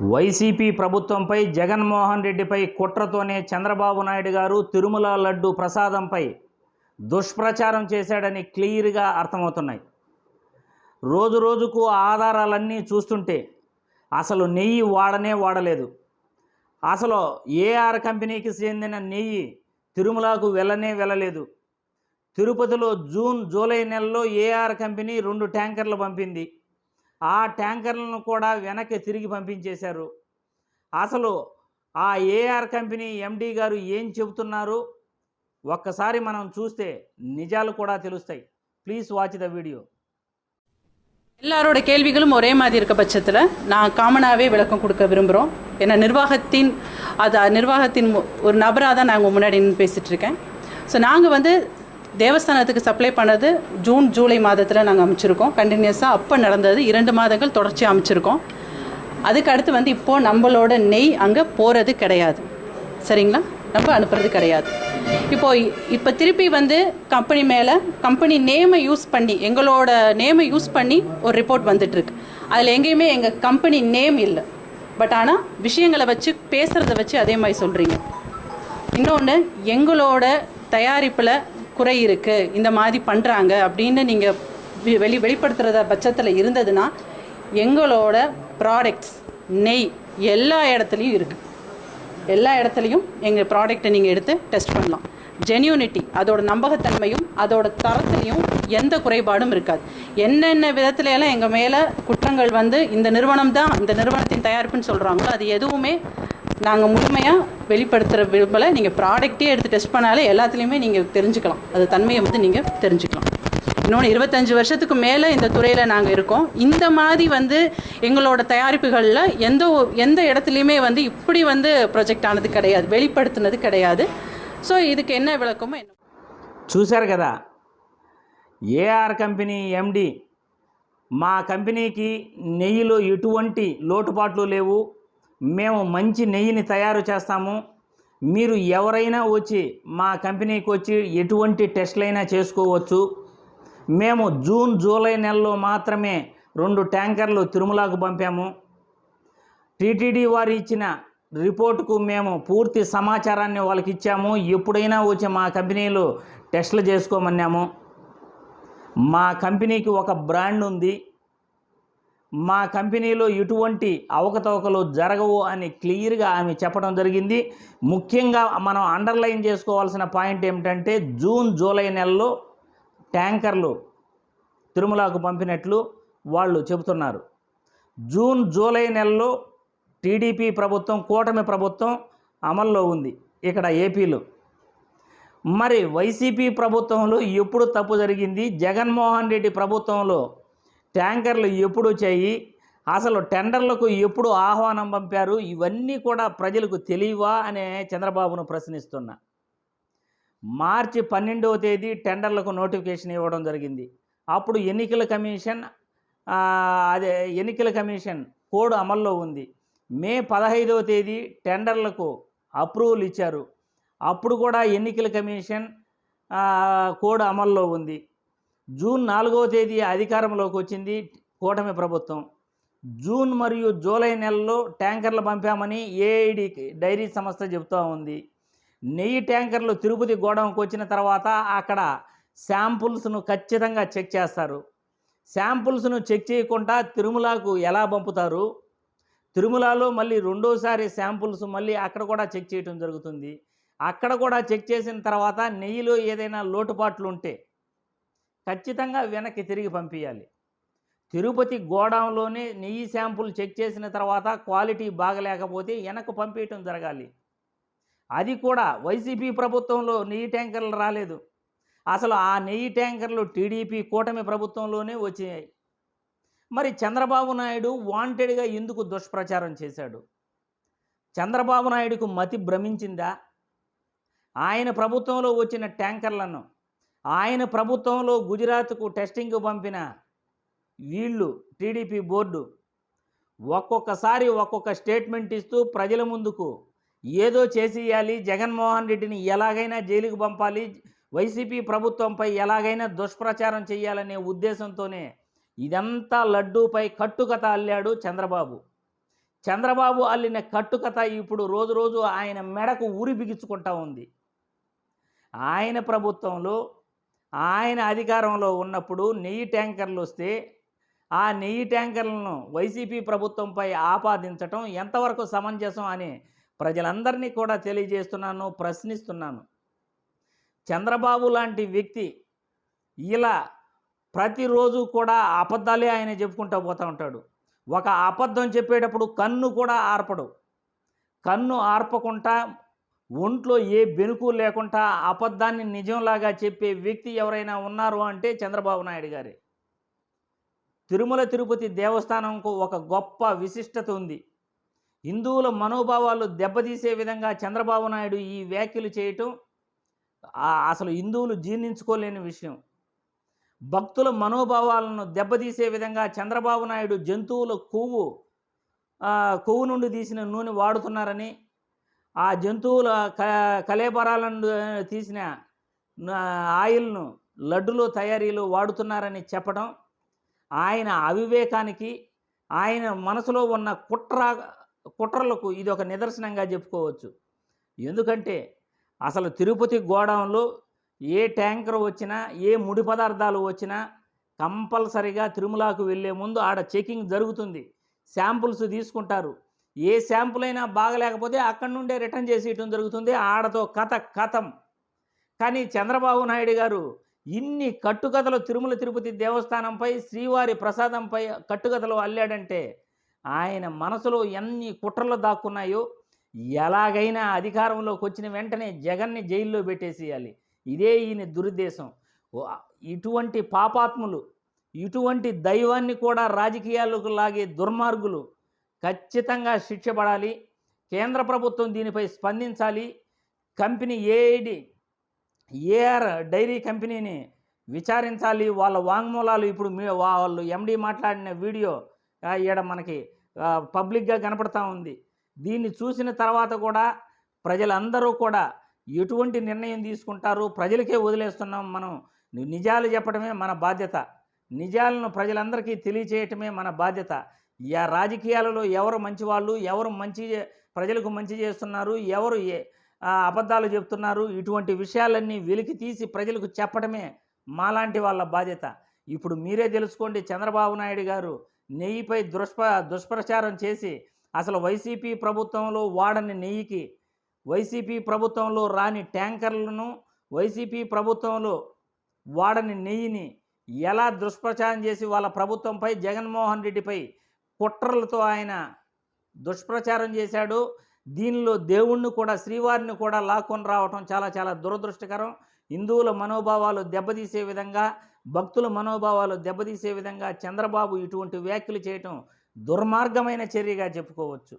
YCP ప్రభుత్వంపై జగన్మోహన్ రెడ్డిపై కుట్రతోనే చంద్రబాబు నాయుడు గారు తిరుమల లడ్డు ప్రసాదంపై దుష్ప్రచారం చేశాడని క్లియర్గా అర్థమవుతున్నాయి. రోజు రోజుకు ఆధారాలన్నీ చూస్తుంటే అసలు నెయ్యి వాడలేదు. అసలు ఏఆర్ కంపెనీకి చెందిన నెయ్యి తిరుమలకు వెళ్ళలేదు. తిరుపతిలో జూలై నెలలో ఏఆర్ కంపెనీ 2 ట్యాంకర్లు పంపింది. ఆ ట్యాంకర్లను కూడా వెనక్కి తిరిగి పంపించేశారు. అసలు ఆ ఏఆర్ కంపెనీ ఎండి గారు ఏం చెబుతున్నారు ఒక్కసారి మనం చూస్తే நிஜாలు கூட తెలుస్తాయి. Please watch the video. எல்லாரோட கேள்விகளும் ஒரே மாதிரி இருக்க பட்சத்தில் நான் காமனாகவே விளக்கம் கொடுக்க விரும்புகிறோம். ஏன்னா நிர்வாகத்தின் ஒரு நபராக தான் நாங்கள் முன்னாடி பேசிகிட்டு இருக்கேன். ஸோ நாங்கள் தேவஸ்தானத்துக்கு சப்ளை பண்ணது ஜூலை மாதத்தில் நாங்கள் அமைச்சிருக்கோம். கண்டினியூஸாக அப்போ நடந்தது 2 மாதங்கள் தொடர்ச்சியாக அமைச்சிருக்கோம். அதுக்கு அடுத்து இப்போது நம்மளோட நெய் அங்கே போகிறது கிடையாது. சரிங்களா, நம்ம அனுப்புறது கிடையாது. இப்போ திருப்பி கம்பெனி மேலே கம்பெனி நேமை யூஸ் பண்ணி எங்களோட நேமை யூஸ் பண்ணி ஒரு ரிப்போர்ட் வந்துட்டுருக்கு. அதில் எங்கேயுமே எங்கள் கம்பெனி நேம் இல்லை. பட் ஆனால் விஷயங்களை வச்சு பேசுகிறத வச்சு அதே மாதிரி சொல்கிறீங்க. இன்னொன்று, எங்களோட தயாரிப்பில் குறை இருக்குது, இந்த மாதிரி பண்ணுறாங்க அப்படின்னு நீங்கள் வெளிப்படுத்துகிறத பட்சத்தில் இருந்ததுன்னா எங்களோட ப்ராடக்ட்ஸ் நெய் எல்லா இடத்துலையும் இருக்குது. எல்லா இடத்துலையும் எங்கள் ப்ராடக்டை நீங்கள் எடுத்து டெஸ்ட் பண்ணலாம். ஜென்யூனிட்டி, அதோட நம்பகத்தன்மையும் அதோட தரத்துலையும் எந்த குறைபாடும் இருக்காது. என்னென்ன விதத்துல எல்லாம் எங்கள் மேலே குற்றங்கள் இந்த நிறுவனம் தான் இந்த நிறுவனத்தின் தயாரிப்புன்னு சொல்கிறாங்களோ அது எதுவுமே நாங்கள் முழுமையாக வெளிப்படுத்துகிற விரும்பலை. நீங்கள் ப்ராடக்டே எடுத்து டெஸ்ட் பண்ணாலே எல்லாத்துலேயுமே நீங்கள் தெரிஞ்சுக்கலாம், அது தன்மையை நீங்கள் தெரிஞ்சுக்கலாம். இன்னொன்று, 25 வருஷத்துக்கு மேலே இந்த துறையில் நாங்கள் இருக்கோம். இந்த மாதிரி எங்களோட தயாரிப்புகளில் எந்த இடத்துலையுமே இப்படி ப்ரொஜெக்ட் ஆனது கிடையாது, வெளிப்படுத்தினது கிடையாது. సో இதுக்கு என்ன విளకమో చూశారు కదా. ఏఆర్ కంపెనీ ఎండి మా కంపెనీకి నెయ్యిలో ఎటువంటి లోటుపాట్లు లేవు, మేము మంచి నెయ్యిని తయారు చేస్తాము, మీరు ఎవరైనా వచ్చి మా కంపెనీకి వచ్చి ఎటువంటి టెస్టులైనా చేసుకోవచ్చు, మేము జూలై నెలలో మాత్రమే 2 ట్యాంకర్లు తిరుమలకు పంపాము, టీటీడీ వారు ఇచ్చిన రిపోర్టుకు మేము పూర్తి సమాచారాన్ని వాళ్ళకి ఇచ్చాము, ఎప్పుడైనా వచ్చి మా కంపెనీలో టెస్టులు చేసుకోమన్నాము, మా కంపెనీకి ఒక బ్రాండ్ ఉంది, మా కంపెనీలో ఎటువంటి అవకతవకలు జరగవు అని క్లియర్గా ఆమె చెప్పడం జరిగింది. ముఖ్యంగా మనం అండర్లైన్ చేసుకోవాల్సిన పాయింట్ ఏమిటంటే జూలై నెలలో ట్యాంకర్లు తిరుమలకు పంపినట్లు వాళ్ళు చెబుతున్నారు. జూలై నెలలో టీడీపీ ప్రభుత్వం, కూటమి ప్రభుత్వం అమల్లో ఉంది ఇక్కడ ఏపీలో. మరి వైసీపీ ప్రభుత్వంలో ఎప్పుడు తప్పు జరిగింది, జగన్మోహన్ రెడ్డి ప్రభుత్వంలో ట్యాంకర్లు ఎప్పుడు వచ్చాయి, అసలు టెండర్లకు ఎప్పుడు ఆహ్వానం పంపారు, ఇవన్నీ కూడా ప్రజలకు తెలియవా అనే చంద్రబాబును ప్రశ్నిస్తున్నా. మార్చి 12వ తేదీ టెండర్లకు నోటిఫికేషన్ ఇవ్వడం జరిగింది. అప్పుడు ఎన్నికల కమిషన్ కోడ్ అమల్లో ఉంది. మే 15వ తేదీ టెండర్లకు అప్రూవల్ ఇచ్చారు. అప్పుడు కూడా ఎన్నికల కమిషన్ కోడ్ అమల్లో ఉంది. జూన్ 4వ తేదీ అధికారంలోకి వచ్చింది కూటమి ప్రభుత్వం. జూన్ మరియు జూలై నెలలో ట్యాంకర్లు పంపామని ఏఐడి డైరీ సంస్థ చెబుతూ ఉంది. నెయ్యి ట్యాంకర్లు తిరుపతి గోడౌన్కి వచ్చిన తర్వాత అక్కడ శాంపుల్స్ను ఖచ్చితంగా చెక్ చేస్తారు. శాంపుల్స్ను చెక్ చేయకుండా తిరుమలకు ఎలా పంపుతారు? తిరుమలలో మళ్ళీ రెండోసారి శాంపుల్స్ మళ్ళీ అక్కడ కూడా చెక్ చేయడం జరుగుతుంది. అక్కడ కూడా చెక్ చేసిన తర్వాత నెయ్యిలో ఏదైనా లోటుపాట్లు ఉంటే ఖచ్చితంగా వెనక్కి తిరిగి పంపించాలి. తిరుపతి గోడౌన్లోనే నెయ్యి శాంపుల్ చెక్ చేసిన తర్వాత క్వాలిటీ బాగలేకపోతే వెనక్కి పంపించడం జరగాలి. అది కూడా వైసీపీ ప్రభుత్వంలో నెయ్యి ట్యాంకర్లు రాలేదు. అసలు ఆ నెయ్యి ట్యాంకర్లు టీడీపీ కూటమి ప్రభుత్వంలోనే వచ్చాయి. మరి చంద్రబాబు నాయుడు వాంటెడ్గా ఎందుకు దుష్ప్రచారం చేశాడు? చంద్రబాబు నాయుడుకు మతి భ్రమించిందా? ఆయన ప్రభుత్వంలో వచ్చిన ట్యాంకర్లను ఆయన ప్రభుత్వంలో గుజరాత్కు టెస్టింగ్కు పంపిన వీళ్ళు టీడీపీ బోర్డు ఒక్కొక్కసారి ఒక్కొక్క స్టేట్మెంట్ ఇస్తూ ప్రజల ముందుకు ఏదో చేసేయాలి, జగన్మోహన్ రెడ్డిని ఎలాగైనా జైలుకు పంపాలి, వైసీపీ ప్రభుత్వంపై ఎలాగైనా దుష్ప్రచారం చేయాలనే ఉద్దేశంతోనే ఇదంతా లడ్డూపై కట్టుకథ అల్లాడు చంద్రబాబు. చంద్రబాబు అల్లిన కట్టుకథ ఇప్పుడు రోజు రోజు ఆయన మెడకు ఊరి బిగించుకుంటా ఉంది. ఆయన ప్రభుత్వంలో ఆయన అధికారంలో ఉన్నప్పుడు నెయ్యి ట్యాంకర్లు వస్తే ఆ నెయ్యి ట్యాంకర్లను వైసీపీ ప్రభుత్వంపై ఆపాదించటం ఎంతవరకు సమంజసం అని ప్రజలందరినీ కూడా తెలియజేస్తున్నాను, ప్రశ్నిస్తున్నాను. చంద్రబాబు లాంటి వ్యక్తి ఇలా ప్రతిరోజు కూడా అబద్ధాలే ఆయన చెప్పుకుంటూ పోతూ ఉంటాడు. ఒక అబద్ధం చెప్పేటప్పుడు కన్ను కూడా ఆర్పడు. కన్ను ఆర్పకుండా ఒంట్లో ఏ బెనుకు లేకుండా అబద్ధాన్ని నిజంలాగా చెప్పే వ్యక్తి ఎవరైనా ఉన్నారు అంటే చంద్రబాబు నాయుడు గారే. తిరుమల తిరుపతి దేవస్థానంకు ఒక గొప్ప విశిష్టత ఉంది. హిందువుల మనోభావాలు దెబ్బతీసే విధంగా చంద్రబాబు నాయుడు ఈ వ్యాఖ్యలు చేయటం అసలు హిందువులు జీర్ణించుకోలేని విషయం. భక్తుల మనోభావాలను దెబ్బతీసే విధంగా చంద్రబాబు నాయుడు జంతువుల కొవ్వు నుండి తీసిన నూనె వాడుతున్నారని, ఆ జంతువుల కళేబరాలను తీసిన ఆయిల్ను లడ్డులో తయారీలో వాడుతున్నారని చెప్పడం ఆయన అవివేకానికి, ఆయన మనసులో ఉన్న కుట్రలకు ఇది ఒక నిదర్శనంగా చెప్పుకోవచ్చు. ఎందుకంటే అసలు తిరుపతి గోడౌన్లో ఏ ట్యాంకర్ వచ్చినా, ఏ ముడి పదార్థాలు వచ్చినా కంపల్సరిగా తిరుమలకు వెళ్ళే ముందు ఆడ చెకింగ్ జరుగుతుంది. శాంపుల్స్ తీసుకుంటారు. ఏ శాంపుల్ అయినా బాగలేకపోతే అక్కడి నుండే రిటర్న్ చేసేయటం జరుగుతుంది. ఆడతో కథం. కానీ చంద్రబాబు నాయుడు గారు ఇన్ని కట్టుకథలు తిరుమల తిరుపతి దేవస్థానంపై, శ్రీవారి ప్రసాదంపై కట్టుకథలు అల్లాడంటే ఆయన మనసులో ఎన్ని కుట్రలు దాక్కున్నాయో, ఎలాగైనా అధికారంలోకి వచ్చిన వెంటనే జగన్ని జైల్లో పెట్టేసేయాలి. ఇదే ఈయన దురుద్దేశం. ఇటువంటి పాపాత్ములు, ఇటువంటి దైవాన్ని కూడా రాజకీయాలకు లాగే దుర్మార్గులు ఖచ్చితంగా శిక్ష పడాలి. కేంద్ర ప్రభుత్వం దీనిపై స్పందించాలి. కంపెనీ ఏఆర్ డైరీ కంపెనీని విచారించాలి. వాళ్ళ వాంగ్మూలాలు ఇప్పుడు వాళ్ళు ఎండి మాట్లాడిన వీడియో ఈడ మనకి పబ్లిక్గా కనపడతా ఉంది. దీన్ని చూసిన తర్వాత కూడా ప్రజలందరూ కూడా ఎటువంటి నిర్ణయం తీసుకుంటారు, ప్రజలకే వదిలేస్తున్నాం. మనం నిజాలు చెప్పడమే మన బాధ్యత. నిజాలను ప్రజలందరికీ తెలియచేయటమే మన బాధ్యత. రాజకీయాలలో ఎవరు మంచివాళ్ళు, ఎవరు ప్రజలకు మంచి చేస్తున్నారు, ఎవరు అబద్ధాలు చెప్తున్నారు, ఇటువంటి విషయాలన్నీ వెలికి తీసి ప్రజలకు చెప్పడమే మాలాంటి వాళ్ళ బాధ్యత. ఇప్పుడు మీరే తెలుసుకోండి, చంద్రబాబు నాయుడు గారు నెయ్యిపై దుష్ప్రచారం చేసి అసలు వైసీపీ ప్రభుత్వంలో వాడని నెయ్యికి, వైసీపీ ప్రభుత్వంలో రాని ట్యాంకర్లను, వైసీపీ ప్రభుత్వంలో వాడని నెయ్యిని ఎలా దుష్ప్రచారం చేసి వాళ్ళ ప్రభుత్వంపై, జగన్మోహన్ రెడ్డిపై కుట్రలతో ఆయన దుష్ప్రచారం చేశాడు. దీనిలో దేవుణ్ణి కూడా, శ్రీవారిని కూడా లాక్కొని రావటం చాలా చాలా దురదృష్టకరం. హిందువుల మనోభావాలు దెబ్బతీసే విధంగా, భక్తుల మనోభావాలు దెబ్బతీసే విధంగా చంద్రబాబు ఇటువంటి వ్యాఖ్యలు చేయటం దుర్మార్గమైన చర్యగా చెప్పుకోవచ్చు.